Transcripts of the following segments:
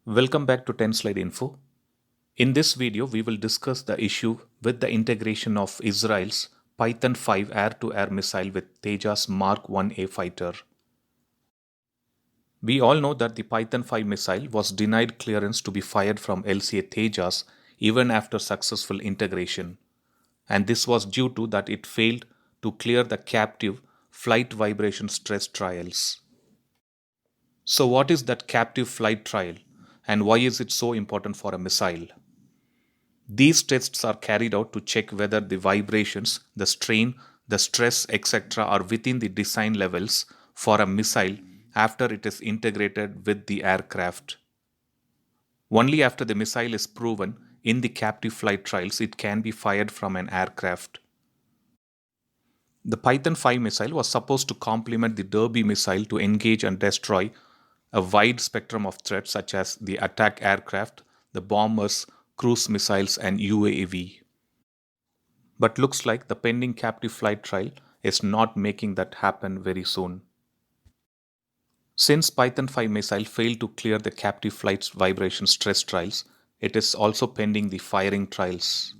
Welcome back to 10 Slide Info. In this video, we will discuss the issue with the integration of Israel's Python 5 air-to-air missile with Tejas Mark 1A fighter. We all know that the Python 5 missile was denied clearance to be fired from LCA Tejas even after successful integration, and this was due to that it failed to clear the captive flight vibration stress trials. So what is that captive flight trial and why is it so important for a missile? These tests are carried out to check whether the vibrations, the strain, the stress, etc. are within the design levels for a missile after it is integrated with the aircraft. Only after the missile is proven in the captive flight trials it can be fired from an aircraft. The Python 5 missile was supposed to complement the Derby missile to engage and destroy a wide spectrum of threats such as the attack aircraft, the bombers, cruise missiles, and UAV. But looks like the pending captive flight trial is not making that happen very soon. Since Python 5 missile failed to clear the captive flight vibration stress trials, it is also pending the firing trials.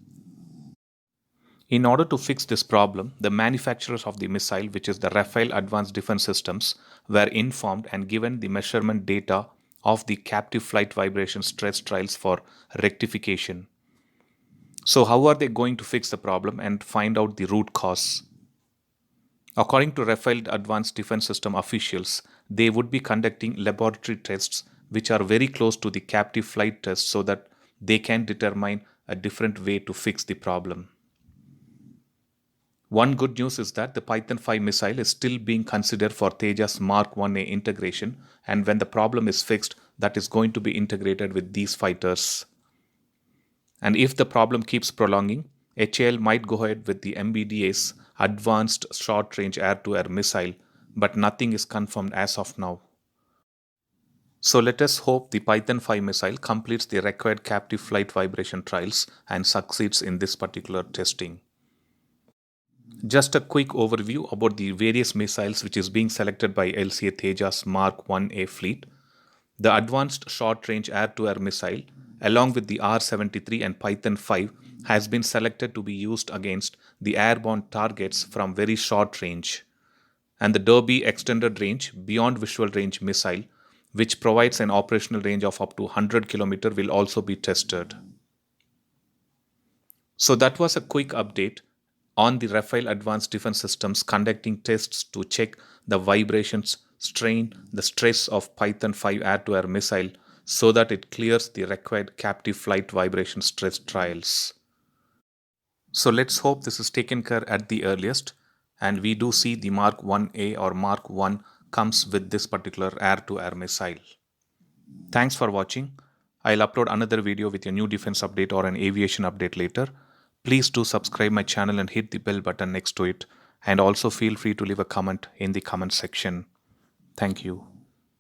In order to fix this problem, the manufacturers of the missile, which is the Rafael Advanced Defense Systems, were informed and given the measurement data of the captive flight vibration stress trials for rectification. So how are they going to fix the problem and find out the root cause? According to Rafael Advanced Defense System officials, they would be conducting laboratory tests which are very close to the captive flight tests so that they can determine a different way to fix the problem. One good news is that the Python 5 missile is still being considered for Tejas Mark 1A integration, and when the problem is fixed, that is going to be integrated with these fighters. And if the problem keeps prolonging, HAL might go ahead with the MBDA's Advanced Short Range Air-to-Air Missile, but nothing is confirmed as of now. So let us hope the Python 5 missile completes the required captive flight vibration trials and succeeds in this particular testing. Just a quick overview about the various missiles which is being selected by LCA Tejas Mark 1A fleet. The Advanced Short Range Air-to-Air Missile, along with the R-73 and Python 5, has been selected to be used against the airborne targets from very short range. And the Derby Extended Range Beyond Visual Range missile, which provides an operational range of up to 100 km, will also be tested. So that was a quick update on the Rafael Advanced Defense Systems conducting tests to check the vibrations, strain, the stress of Python 5 air-to-air missile so that it clears the required captive flight vibration stress trials. So let's hope this is taken care at the earliest and we do see the Mark 1A or Mark 1 comes with this particular air-to-air missile. Thanks for watching. I'll upload another video with a new defense update or an aviation update later. Please do subscribe my channel and hit the bell button next to it, and also feel free to leave a comment in the comment section. Thank you.